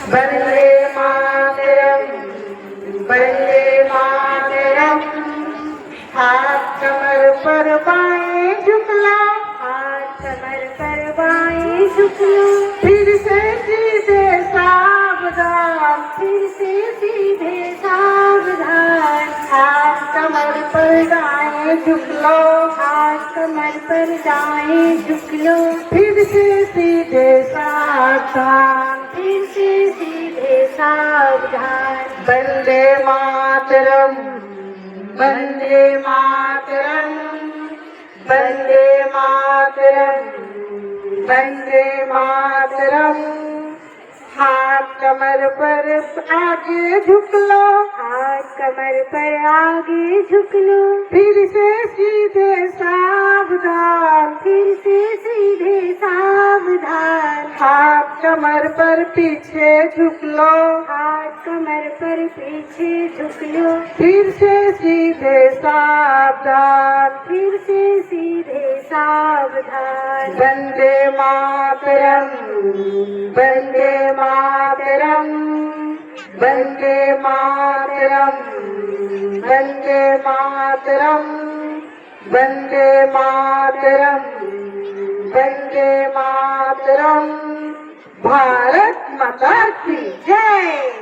वंदे मातरम, वंदे मातरम। हाथ कमर पर बाएं झुकना, हाथ कमर पर बाएं झुक लो, फिर से सीधे सावधान, फिर से सीधे सावधान। हाथ कमर पर दाएं झुक लो, हाथ कमर पर दाएं झुक लो, फिर से सीधे सावधान। फिर से सीधे सावधान। वंदे मातरम, वंदे मातरम, वंदे मातरम, वंदे मातरम। हाथ कमर पर आगे झुक लो, हाथ कमर पर आगे झुक लो, फिर से सीधे सावधान, फिर से सीधे सावधान। हाथ कमर पर पीछे झुक लो, हाथ कमर पर पीछे झुक लो, फिर से सीधे सावधान। फिर से सीधे सावधान। वंदे मातरम, वंदे मातरम, वंदे मातरम, वंदे मातरम, वंदे मातरम, वंदे मातरम। भारत माता की जय।